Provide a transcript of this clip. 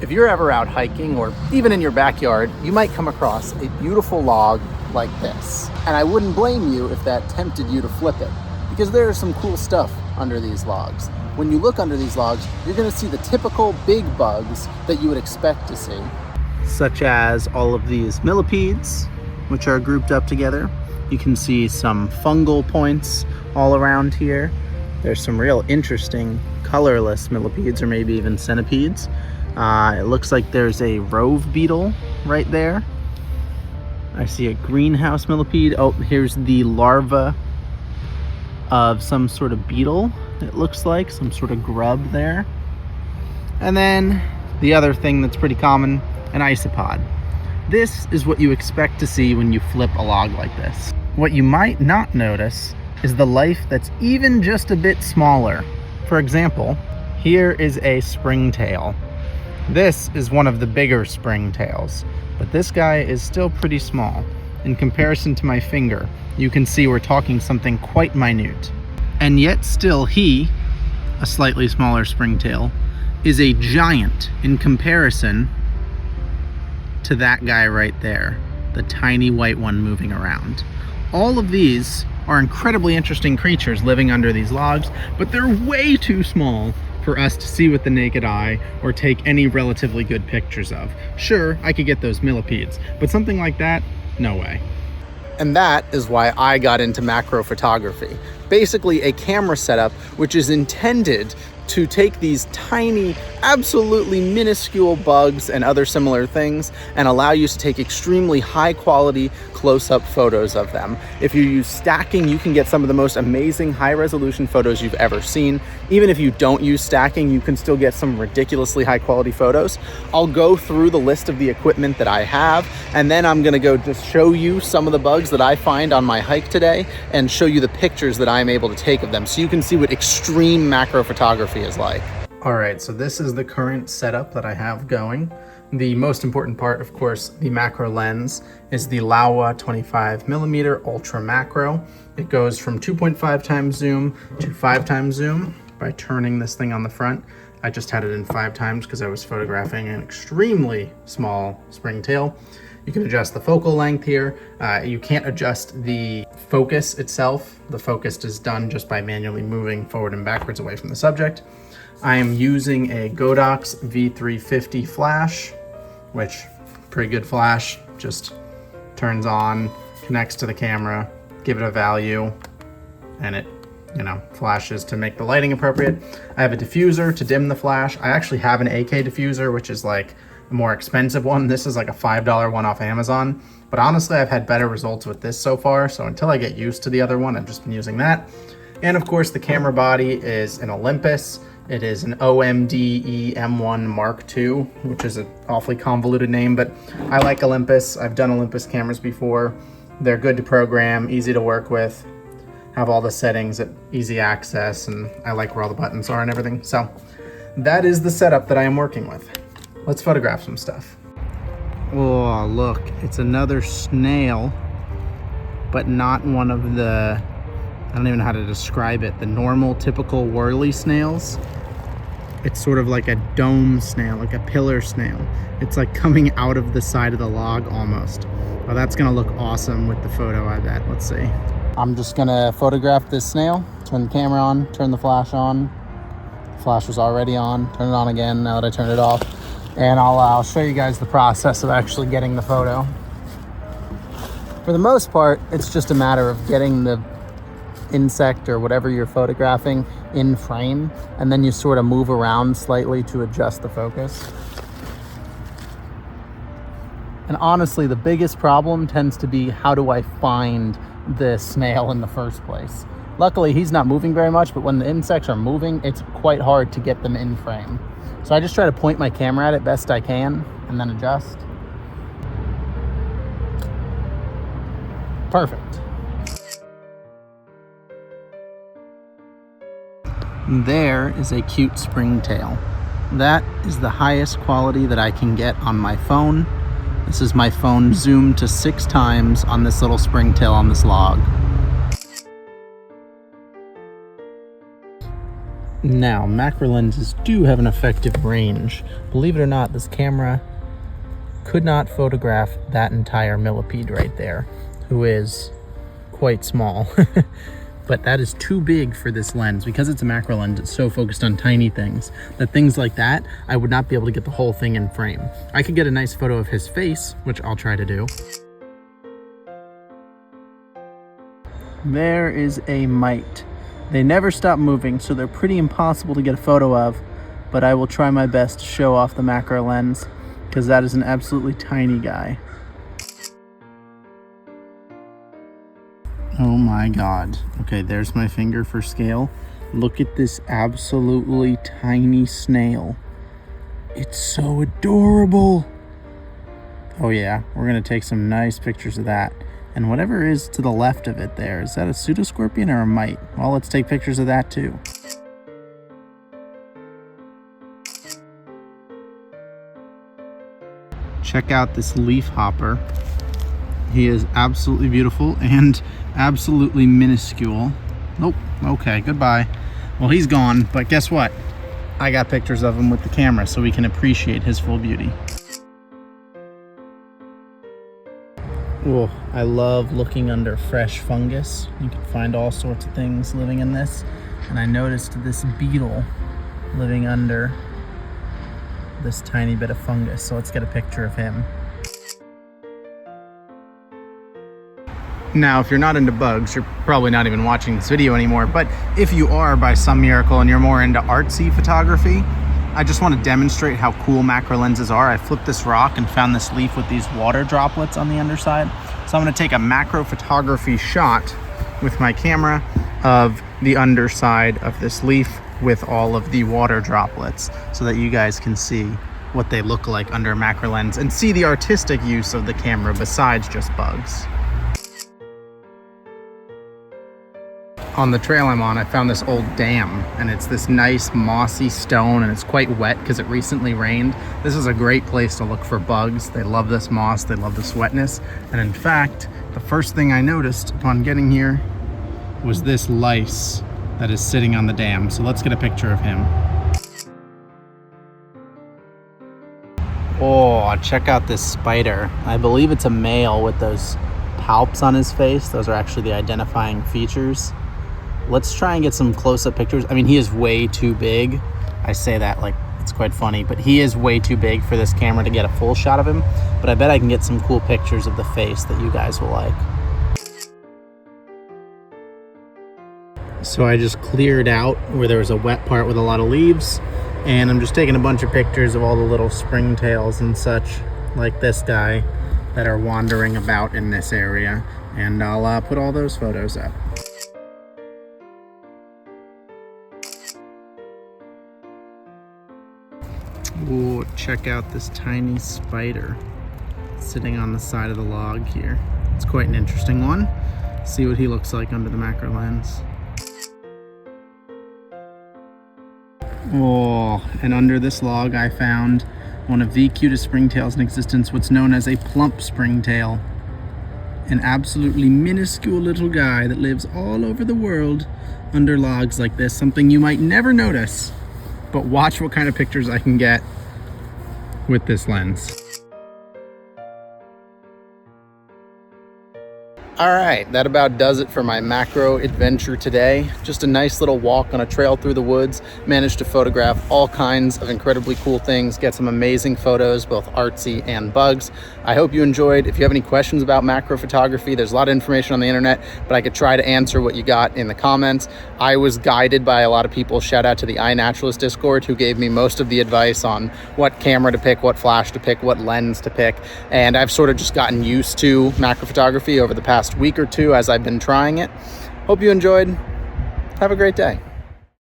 If you're ever out hiking or even in your backyard, you might come across a beautiful log like this. And I wouldn't blame you if that tempted you to flip it, because there is some cool stuff under these logs. When you look under these logs, you're gonna see the typical big bugs that you would expect to see, such as all of these millipedes, which are grouped up together. You can see some fungal points all around here. There's some real interesting colorless millipedes, or maybe even centipedes. It looks like there's a rove beetle right there. I see a greenhouse millipede. Oh, here's the larva of some sort of beetle. It looks like some sort of grub there. And then the other thing that's pretty common, an isopod. This is what you expect to see when you flip a log like this. What you might not notice is the life that's even just a bit smaller. For example, here is a springtail. This is one of the bigger springtails, but this guy is still pretty small. In comparison to my finger, you can see we're talking something quite minute. And yet still he, a slightly smaller springtail, is a giant in comparison to that guy right there, the tiny white one moving around. All of these are incredibly interesting creatures living under these logs, but they're way too small for us to see with the naked eye or take any relatively good pictures of. Sure, I could get those millipedes, but something like that, no way. And that is why I got into macro photography. Basically a camera setup which is intended to take these tiny, absolutely minuscule bugs and other similar things and allow you to take extremely high quality close-up photos of them. If you use stacking, you can get some of the most amazing high-resolution photos you've ever seen. Even if you don't use stacking, you can still get some ridiculously high-quality photos. I'll go through the list of the equipment that I have, and then I'm gonna go just show you some of the bugs that I find on my hike today and show you the pictures that I'm able to take of them so you can see what extreme macro photography is like. All right, so this is the current setup that I have going. The most important part, of course, the macro lens, is the Laowa 25mm Ultra Macro. It goes from 2.5 times zoom to 5 times zoom by turning this thing on the front. I just had it in 5 times because I was photographing an extremely small springtail. You can adjust the focal length here. You can't adjust the focus itself. The focus is done just by manually moving forward and backwards away from the subject. I am using a Godox V350 flash, which pretty good flash, just turns on, connects to the camera, give it a value, and it, flashes to make the lighting appropriate. I have a diffuser to dim the flash. I actually have an AK diffuser, which is like a more expensive one. This is like a $5 one off Amazon, but honestly, I've had better results with this so far. So until I get used to the other one, I've just been using that. And of course, the camera body is an Olympus. It is an OMD M1 Mark II, which is an awfully convoluted name, but I like Olympus. I've done Olympus cameras before. They're good to program, easy to work with, have all the settings at easy access, and I like where all the buttons are and everything. So that is the setup that I am working with. Let's photograph some stuff. Oh, look, it's another snail, but not one of the, I don't even know how to describe it, the normal, typical whirly snails. It's sort of like a dome snail, like a pillar snail. It's like coming out of the side of the log almost. Oh, that's gonna look awesome with the photo, I bet. Let's see. I'm just gonna photograph this snail, turn the camera on, turn the flash on. The flash was already on, turn it on again now that I turned it off. And I'll show you guys the process of actually getting the photo. For the most part, it's just a matter of getting the insect or whatever you're photographing in frame, and then you sort of move around slightly to adjust the focus. And honestly, the biggest problem tends to be, how do I find the snail in the first place? Luckily, he's not moving very much, but when the insects are moving, it's quite hard to get them in frame. So I just try to point my camera at it best I can and then adjust. Perfect. There is a cute springtail. That is the highest quality that I can get on my phone. This is my phone zoomed to 6 times on this little springtail on this log. Now, macro lenses do have an effective range. Believe it or not, this camera could not photograph that entire millipede right there, who is quite small. But that is too big for this lens. Because it's a macro lens, it's so focused on tiny things that things like that, I would not be able to get the whole thing in frame. I could get a nice photo of his face, which I'll try to do. There is a mite. They never stop moving, so they're pretty impossible to get a photo of, but I will try my best to show off the macro lens, because that is an absolutely tiny guy. Oh my God. Okay, there's my finger for scale. Look at this absolutely tiny snail. It's so adorable. Oh yeah, we're gonna take some nice pictures of that. And whatever is to the left of it there, is that a pseudoscorpion or a mite? Well, let's take pictures of that too. Check out this leaf hopper. He is absolutely beautiful and absolutely minuscule. Nope, okay, goodbye. Well, he's gone, but guess what? I got pictures of him with the camera so we can appreciate his full beauty. Oh, I love looking under fresh fungus. You can find all sorts of things living in this. And I noticed this beetle living under this tiny bit of fungus. So let's get a picture of him. Now, if you're not into bugs, you're probably not even watching this video anymore. But if you are, by some miracle, and you're more into artsy photography, I just want to demonstrate how cool macro lenses are. I flipped this rock and found this leaf with these water droplets on the underside. So I'm going to take a macro photography shot with my camera of the underside of this leaf with all of the water droplets so that you guys can see what they look like under a macro lens and see the artistic use of the camera besides just bugs. On the trail I'm on, I found this old dam, and it's this nice mossy stone, and it's quite wet because it recently rained. This is a great place to look for bugs. They love this moss, they love this wetness. And in fact, the first thing I noticed upon getting here was this lice that is sitting on the dam. So let's get a picture of him. Oh, check out this spider. I believe it's a male with those palps on his face. Those are actually the identifying features. Let's try and get some close-up pictures. I mean, he is way too big. I say that like it's quite funny, but he is way too big for this camera to get a full shot of him. But I bet I can get some cool pictures of the face that you guys will like. So I just cleared out where there was a wet part with a lot of leaves, and I'm just taking a bunch of pictures of all the little springtails and such, like this guy, that are wandering about in this area. And I'll put all those photos up. Ooh, check out this tiny spider sitting on the side of the log here. It's quite an interesting one. See what he looks like under the macro lens. Oh, and under this log I found one of the cutest springtails in existence, what's known as a plump springtail. An absolutely minuscule little guy that lives all over the world under logs like this, something you might never notice. But watch what kind of pictures I can get with this lens. All right, that about does it for my macro adventure today. Just a nice little walk on a trail through the woods. Managed to photograph all kinds of incredibly cool things, get some amazing photos, both artsy and bugs. I hope you enjoyed. If you have any questions about macro photography, there's a lot of information on the internet, but I could try to answer what you got in the comments. I was guided by a lot of people. Shout out to the iNaturalist Discord, who gave me most of the advice on what camera to pick, what flash to pick, what lens to pick. And I've sort of just gotten used to macro photography over the past week or two as I've been trying it. Hope you enjoyed. Have a great day.